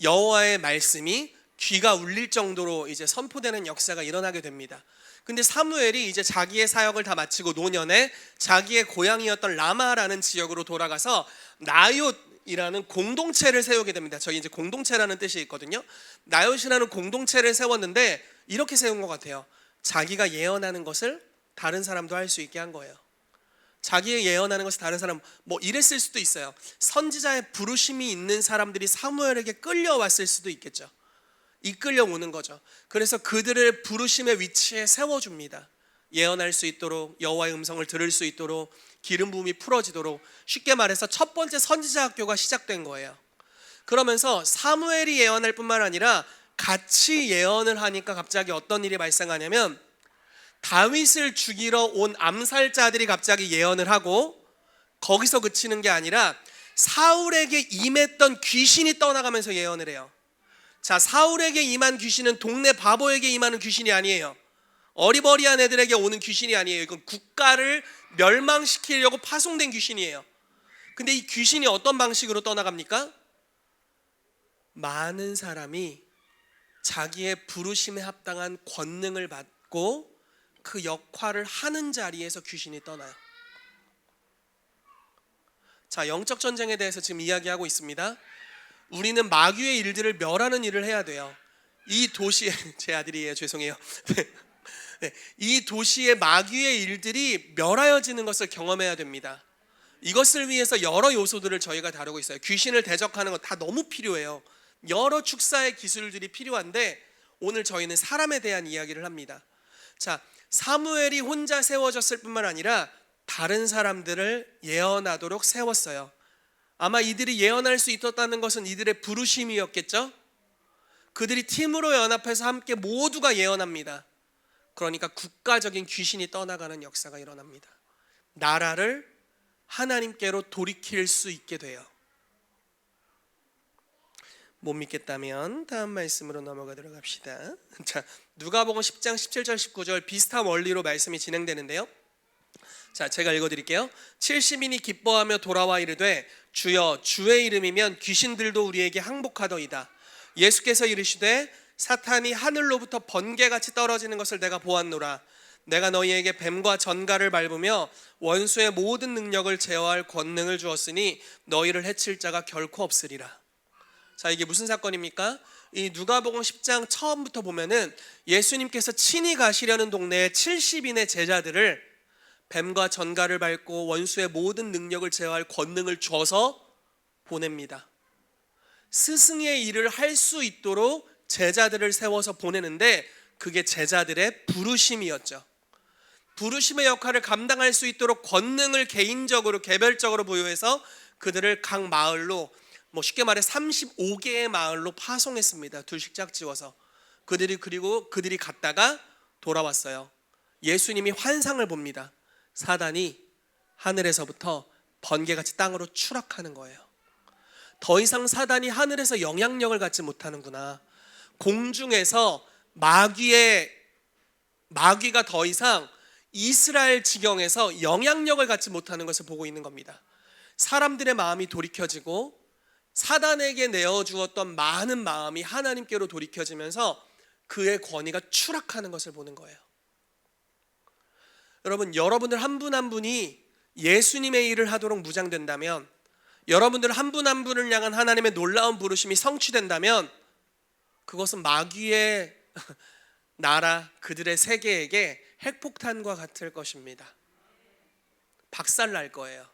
A: 여호와의 말씀이 귀가 울릴 정도로 이제 선포되는 역사가 일어나게 됩니다. 근데 사무엘이 이제 자기의 사역을 다 마치고 노년에 자기의 고향이었던 라마라는 지역으로 돌아가서 나옳이라는 공동체를 세우게 됩니다. 저희 이제 공동체라는 뜻이 있거든요. 나옳이라는 공동체를 세웠는데 이렇게 세운 것 같아요. 자기가 예언하는 것을 다른 사람도 할 수 있게 한 거예요. 자기의 예언하는 것을 다른 사람, 뭐 이랬을 수도 있어요. 선지자의 부르심이 있는 사람들이 사무엘에게 끌려왔을 수도 있겠죠. 이끌려 오는 거죠. 그래서 그들을 부르심의 위치에 세워줍니다. 예언할 수 있도록, 여호와의 음성을 들을 수 있도록, 기름 부음이 풀어지도록. 쉽게 말해서 첫 번째 선지자 학교가 시작된 거예요. 그러면서 사무엘이 예언할 뿐만 아니라 같이 예언을 하니까 갑자기 어떤 일이 발생하냐면 다윗을 죽이러 온 암살자들이 갑자기 예언을 하고 거기서 그치는 게 아니라 사울에게 임했던 귀신이 떠나가면서 예언을 해요. 자, 사울에게 임한 귀신은 동네 바보에게 임하는 귀신이 아니에요. 어리버리한 애들에게 오는 귀신이 아니에요. 이건 국가를 멸망시키려고 파송된 귀신이에요. 근데 이 귀신이 어떤 방식으로 떠나갑니까? 많은 사람이 자기의 부르심에 합당한 권능을 받고 그 역할을 하는 자리에서 귀신이 떠나요. 자, 영적 전쟁에 대해서 지금 이야기하고 있습니다. 우리는 마귀의 일들을 멸하는 일을 해야 돼요. 이 도시에 제 아들이에요. 죄송해요. 네, 이 도시의 마귀의 일들이 멸하여지는 것을 경험해야 됩니다. 이것을 위해서 여러 요소들을 저희가 다루고 있어요. 귀신을 대적하는 것 다 너무 필요해요. 여러 축사의 기술들이 필요한데 오늘 저희는 사람에 대한 이야기를 합니다. 자, 사무엘이 혼자 세워졌을 뿐만 아니라 다른 사람들을 예언하도록 세웠어요. 아마 이들이 예언할 수 있었다는 것은 이들의 부르심이었겠죠? 그들이 팀으로 연합해서 함께 모두가 예언합니다. 그러니까 국가적인 귀신이 떠나가는 역사가 일어납니다. 나라를 하나님께로 돌이킬 수 있게 돼요. 못 믿겠다면 다음 말씀으로 넘어가도록 합시다. 자, 누가복음 10장 17절 19절 비슷한 원리로 말씀이 진행되는데요. 자, 제가 읽어드릴게요. 70인이 기뻐하며 돌아와 이르되 주여 주의 이름이면 귀신들도 우리에게 항복하더이다. 예수께서 이르시되 사탄이 하늘로부터 번개같이 떨어지는 것을 내가 보았노라. 내가 너희에게 뱀과 전갈을 밟으며 원수의 모든 능력을 제어할 권능을 주었으니 너희를 해칠 자가 결코 없으리라. 자, 이게 무슨 사건입니까? 이 누가복음 10장 처음부터 보면은 예수님께서 친히 가시려는 동네에 70인의 제자들을 뱀과 전갈을 밟고 원수의 모든 능력을 제어할 권능을 줘서 보냅니다. 스승의 일을 할 수 있도록 제자들을 세워서 보내는데 그게 제자들의 부르심이었죠. 부르심의 역할을 감당할 수 있도록 권능을 개인적으로 개별적으로 부여해서 그들을 각 마을로, 쉽게 말해 35개의 마을로 파송했습니다. 둘씩 짝지어서. 그리고 그들이 갔다가 돌아왔어요. 예수님이 환상을 봅니다. 사단이 하늘에서부터 번개같이 땅으로 추락하는 거예요. 더 이상 사단이 하늘에서 영향력을 갖지 못하는구나. 공중에서 마귀가 더 이상 이스라엘 지경에서 영향력을 갖지 못하는 것을 보고 있는 겁니다. 사람들의 마음이 돌이켜지고 사단에게 내어주었던 많은 마음이 하나님께로 돌이켜지면서 그의 권위가 추락하는 것을 보는 거예요. 여러분들 한 분 한 분이 예수님의 일을 하도록 무장된다면, 여러분들 한 분 한 분을 향한 하나님의 놀라운 부르심이 성취된다면, 그것은 마귀의 나라, 그들의 세계에게 핵폭탄과 같을 것입니다. 박살날 거예요.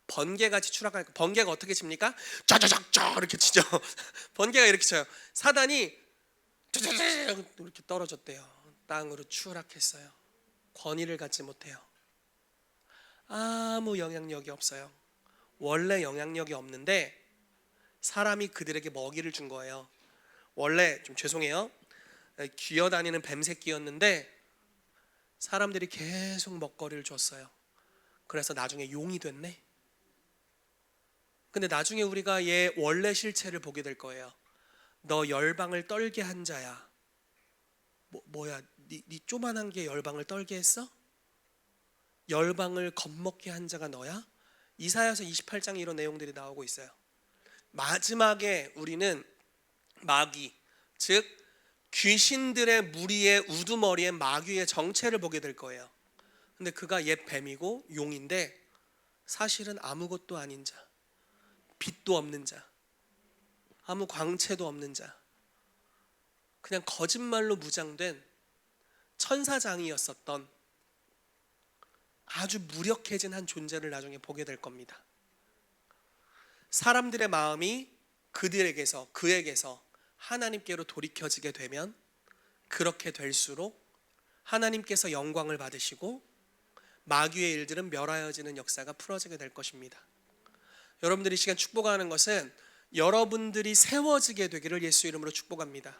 A: 번개같이 추락할 거예요. 번개가 어떻게 칩니까? 짜자작짜 이렇게 치죠. 번개가 이렇게 쳐요. 사단이 짜자작 이렇게 떨어졌대요. 땅으로 추락했어요. 권위를 갖지 못해요. 아무 영향력이 없어요. 원래 영향력이 없는데 사람이 그들에게 먹이를 준 거예요. 원래 좀 죄송해요, 기어다니는 뱀새끼였는데 사람들이 계속 먹거리를 줬어요. 그래서 나중에 용이 됐네. 근데 나중에 우리가 얘 원래 실체를 보게 될 거예요. 너 열방을 떨게 한 자야. 뭐야? 네 쪼만한 게 열방을 떨게 했어? 열방을 겁먹게 한 자가 너야? 이사야서 28장에 이런 내용들이 나오고 있어요. 마지막에 우리는 마귀, 즉 귀신들의 무리의 우두머리의 마귀의 정체를 보게 될 거예요. 근데 그가 옛 뱀이고 용인데 사실은 아무것도 아닌 자, 빛도 없는 자, 아무 광채도 없는 자, 그냥 거짓말로 무장된 천사장이었었던 아주 무력해진 한 존재를 나중에 보게 될 겁니다. 사람들의 마음이 그에게서 하나님께로 돌이켜지게 되면 그렇게 될수록 하나님께서 영광을 받으시고 마귀의 일들은 멸하여지는 역사가 풀어지게 될 것입니다. 여러분들이 이 시간 축복하는 것은 여러분들이 세워지게 되기를 예수 이름으로 축복합니다.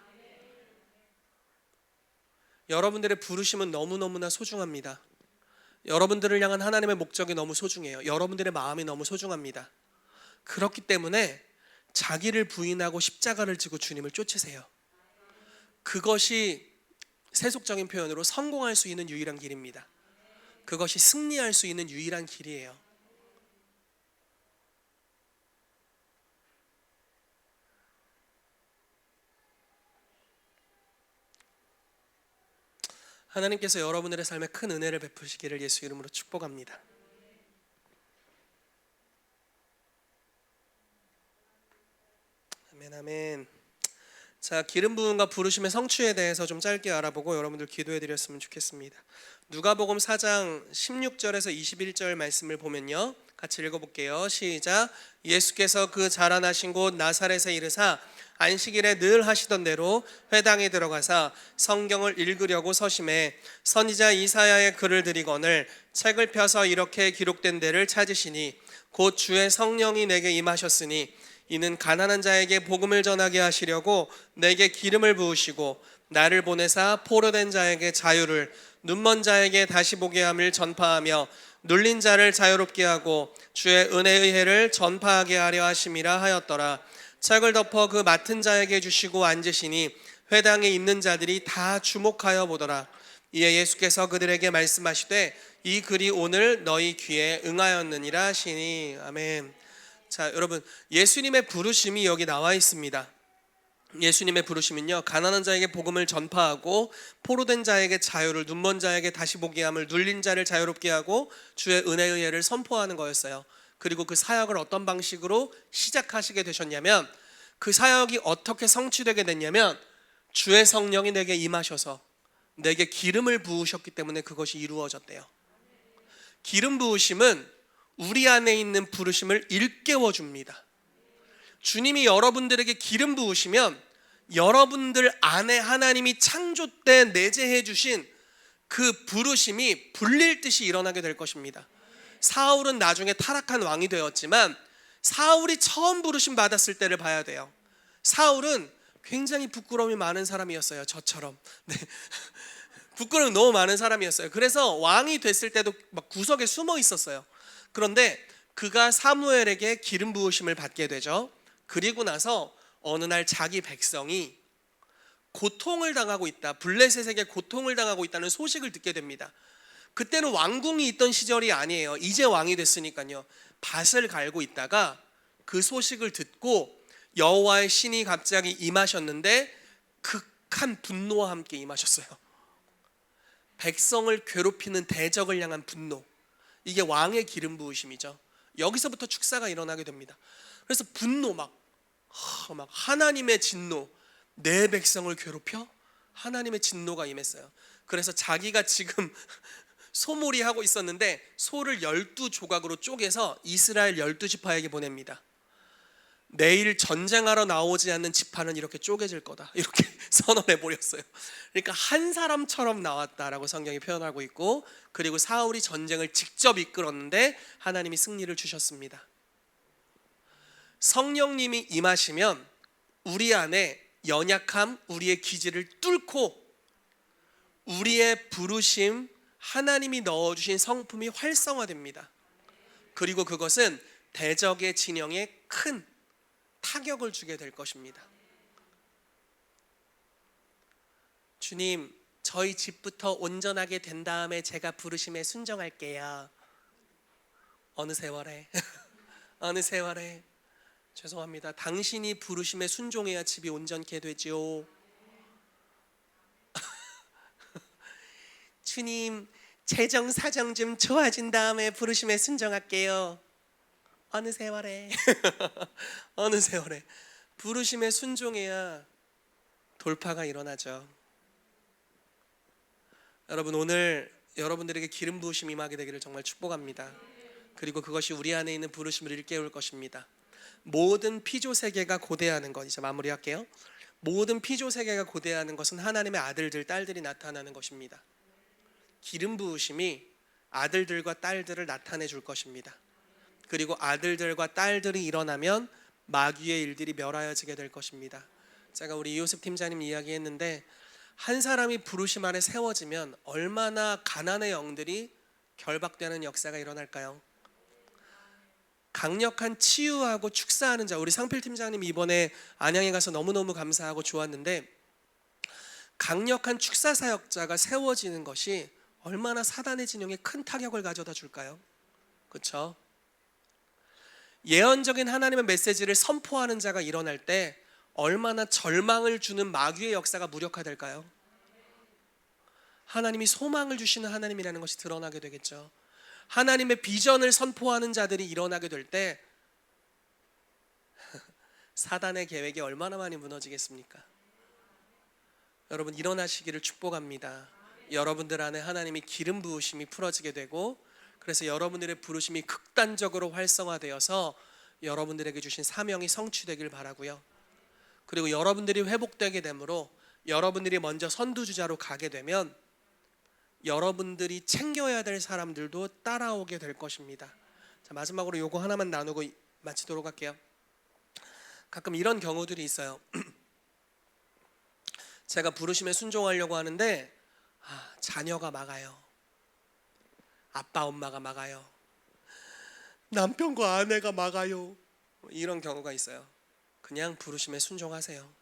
A: 여러분들의 부르심은 너무너무나 소중합니다. 여러분들을 향한 하나님의 목적이 너무 소중해요. 여러분들의 마음이 너무 소중합니다. 그렇기 때문에 자기를 부인하고 십자가를 지고 주님을 쫓으세요. 그것이 세속적인 표현으로 성공할 수 있는 유일한 길입니다. 그것이 승리할 수 있는 유일한 길이에요. 하나님께서 여러분들의 삶에 큰 은혜를 베푸시기를 예수 이름으로 축복합니다. 아멘, 아멘. 자, 기름 부음과 부르심의 성취에 대해서 좀 짧게 알아보고 여러분들 기도해 드렸으면 좋겠습니다. 누가복음 4장 16절에서 21절 말씀을 보면요, 같이 읽어볼게요. 시작. 예수께서 그 자라나신 곳 나사렛에 이르사 안식일에 늘 하시던 대로 회당에 들어가사 성경을 읽으려고 서심해 선지자 이사야의 글을 들이거늘 책을 펴서 이렇게 기록된 데를 찾으시니 곧 주의 성령이 내게 임하셨으니 이는 가난한 자에게 복음을 전하게 하시려고 내게 기름을 부으시고 나를 보내사 포로된 자에게 자유를, 눈먼 자에게 다시 보게 함을 전파하며 눌린 자를 자유롭게 하고 주의 은혜의 해를 전파하게 하려 하심이라 하였더라. 책을 덮어 그 맡은 자에게 주시고 앉으시니 회당에 있는 자들이 다 주목하여 보더라. 이에 예수께서 그들에게 말씀하시되 이 글이 오늘 너희 귀에 응하였느니라 하시니. 아멘. 자, 여러분, 예수님의 부르심이 여기 나와 있습니다. 예수님의 부르심은요, 가난한 자에게 복음을 전파하고 포로된 자에게 자유를, 눈먼 자에게 다시 보게 함을, 눌린 자를 자유롭게 하고 주의 은혜의 해를 선포하는 거였어요. 그리고 그 사역을 어떤 방식으로 시작하시게 되셨냐면, 그 사역이 어떻게 성취되게 됐냐면 주의 성령이 내게 임하셔서 내게 기름을 부으셨기 때문에 그것이 이루어졌대요. 기름 부으심은 우리 안에 있는 부르심을 일깨워 줍니다. 주님이 여러분들에게 기름 부으시면 여러분들 안에 하나님이 창조 때 내재해 주신 그 부르심이 불릴 듯이 일어나게 될 것입니다. 사울은 나중에 타락한 왕이 되었지만 사울이 처음 부르심 받았을 때를 봐야 돼요. 사울은 굉장히 부끄러움이 많은 사람이었어요. 저처럼. 네. 부끄러움이 너무 많은 사람이었어요. 그래서 왕이 됐을 때도 막 구석에 숨어 있었어요. 그런데 그가 사무엘에게 기름 부으심을 받게 되죠. 그리고 나서 어느 날 자기 백성이 고통을 당하고 있다, 블레셋에게 고통을 당하고 있다는 소식을 듣게 됩니다. 그때는 왕궁이 있던 시절이 아니에요. 이제 왕이 됐으니까요. 밭을 갈고 있다가 그 소식을 듣고 여호와의 신이 갑자기 임하셨는데 극한 분노와 함께 임하셨어요. 백성을 괴롭히는 대적을 향한 분노, 이게 왕의 기름 부으심이죠. 여기서부터 축사가 일어나게 됩니다. 그래서 분노, 막 하나님의 진노, 내 백성을 괴롭혀? 하나님의 진노가 임했어요. 그래서 자기가 지금 소몰이 하고 있었는데 소를 12조각으로 쪼개서 이스라엘 12지파에게 보냅니다. 내일 전쟁하러 나오지 않는 지파는 이렇게 쪼개질 거다, 이렇게 선언해 버렸어요. 그러니까 한 사람처럼 나왔다라고 성경이 표현하고 있고, 그리고 사울이 전쟁을 직접 이끌었는데 하나님이 승리를 주셨습니다. 성령님이 임하시면 우리 안에 연약함, 우리의 기질을 뚫고 우리의 부르심, 하나님이 넣어주신 성품이 활성화됩니다. 그리고 그것은 대적의 진영에 큰 타격을 주게 될 것입니다. 주님, 저희 집부터 온전하게 된 다음에 제가 부르심에 순종할게요. 어느 세월에 어느 세월에 죄송합니다. 당신이 부르심에 순종해야 집이 온전케 되지요. 주님, 재정 사정 좀 좋아진 다음에 부르심에 순종할게요. 어느 세월에 어느 세월에 부르심에 순종해야 돌파가 일어나죠. 여러분, 오늘 여러분들에게 기름 부으심이 임하게 되기를 정말 축복합니다. 그리고 그것이 우리 안에 있는 부르심을 일깨울 것입니다. 모든 피조 세계가 고대하는 것, 이제 마무리할게요. 모든 피조 세계가 고대하는 것은 하나님의 아들들, 딸들이 나타나는 것입니다. 기름 부으심이 아들들과 딸들을 나타내 줄 것입니다. 그리고 아들들과 딸들이 일어나면 마귀의 일들이 멸하여지게 될 것입니다. 제가 우리 이요셉 팀장님 이야기했는데, 한 사람이 부르심 안에 세워지면 얼마나 가난의 영들이 결박되는 역사가 일어날까요? 강력한 치유하고 축사하는 자, 우리 상필 팀장님 이번에 안양에 가서 너무너무 감사하고 좋았는데, 강력한 축사 사역자가 세워지는 것이 얼마나 사단의 진영에 큰 타격을 가져다 줄까요? 그렇죠? 예언적인 하나님의 메시지를 선포하는 자가 일어날 때 얼마나 절망을 주는 마귀의 역사가 무력화될까요? 하나님이 소망을 주시는 하나님이라는 것이 드러나게 되겠죠. 하나님의 비전을 선포하는 자들이 일어나게 될 때 사단의 계획이 얼마나 많이 무너지겠습니까? 여러분, 일어나시기를 축복합니다. 여러분들 안에 하나님이 기름 부으심이 풀어지게 되고, 그래서 여러분들의 부르심이 극단적으로 활성화되어서 여러분들에게 주신 사명이 성취되길 바라고요. 그리고 여러분들이 회복되게 되므로 여러분들이 먼저 선두주자로 가게 되면 여러분들이 챙겨야 될 사람들도 따라오게 될 것입니다. 자, 마지막으로 요거 하나만 나누고 마치도록 할게요. 가끔 이런 경우들이 있어요. 제가 부르심에 순종하려고 하는데 자녀가 막아요. 아빠 엄마가 막아요. 남편과 아내가 막아요. 이런 경우가 있어요. 그냥 부르심에 순종하세요.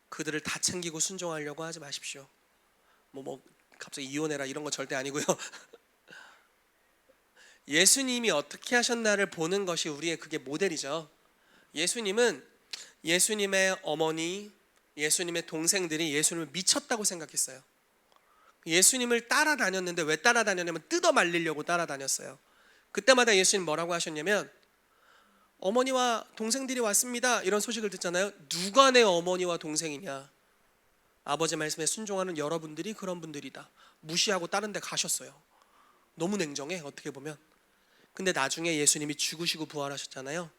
A: 그들을 다 챙기고 순종하려고 하지 마십시오. 갑자기 이혼해라 이런 거 절대 아니고요. 예수님이 어떻게 하셨나를 보는 것이 우리의 그게 모델이죠. 예수님은 예수님의 어머니, 예수님의 동생들이 예수님을 미쳤다고 생각했어요. 예수님을 따라다녔는데 왜 따라다녔냐면 뜯어 말리려고 따라다녔어요. 그때마다 예수님 뭐라고 하셨냐면, 어머니와 동생들이 왔습니다 이런 소식을 듣잖아요. 누가 내 어머니와 동생이냐? 아버지 말씀에 순종하는 여러분들이 그런 분들이다. 무시하고 다른 데 가셨어요. 너무 냉정해, 어떻게 보면. 근데 나중에 예수님이 죽으시고 부활하셨잖아요.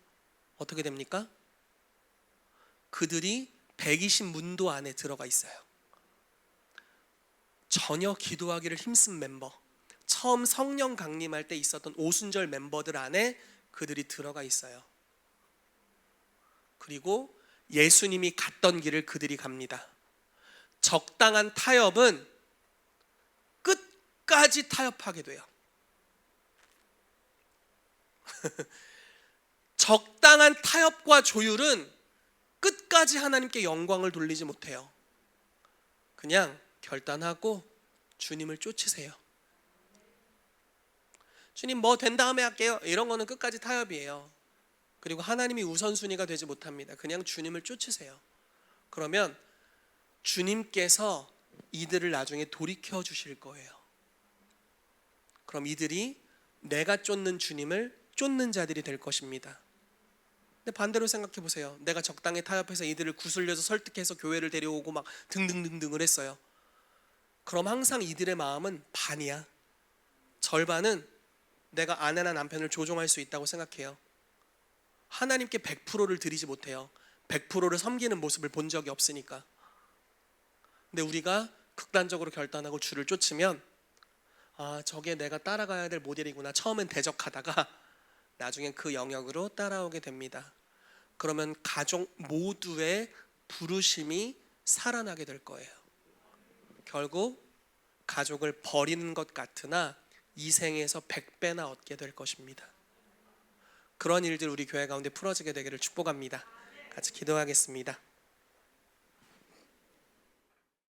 A: 어떻게 됩니까? 그들이 120문도 안에 들어가 있어요. 전혀 기도하기를 힘쓴 멤버, 처음 성령 강림할 때 있었던 오순절 멤버들 안에 그들이 들어가 있어요. 그리고 예수님이 갔던 길을 그들이 갑니다. 적당한 타협은 끝까지 타협하게 돼요. 적당한 타협과 조율은 끝까지 하나님께 영광을 돌리지 못해요. 그냥 결단하고 주님을 쫓으세요. 주님 뭐 된 다음에 할게요, 이런 거는 끝까지 타협이에요. 그리고 하나님이 우선순위가 되지 못합니다. 그냥 주님을 쫓으세요. 그러면 주님께서 이들을 나중에 돌이켜 주실 거예요. 그럼 이들이 내가 쫓는 주님을 쫓는 자들이 될 것입니다. 근데 반대로 생각해 보세요. 내가 적당히 타협해서 이들을 구슬려서 설득해서 교회를 데려오고 막 등등등등을 했어요. 그럼 항상 이들의 마음은 반이야. 절반은 내가 아내나 남편을 조종할 수 있다고 생각해요. 하나님께 100%를 드리지 못해요. 100%를 섬기는 모습을 본 적이 없으니까. 근데 우리가 극단적으로 결단하고 주를 쫓으면 저게 내가 따라가야 될 모델이구나. 처음엔 대적하다가 나중엔 그 영역으로 따라오게 됩니다. 그러면 가족 모두의 부르심이 살아나게 될 거예요. 결국 가족을 버리는 것 같으나 이 생에서 100배나 얻게 될 것입니다. 그런 일들 우리 교회 가운데 풀어지게 되기를 축복합니다. 같이 기도하겠습니다.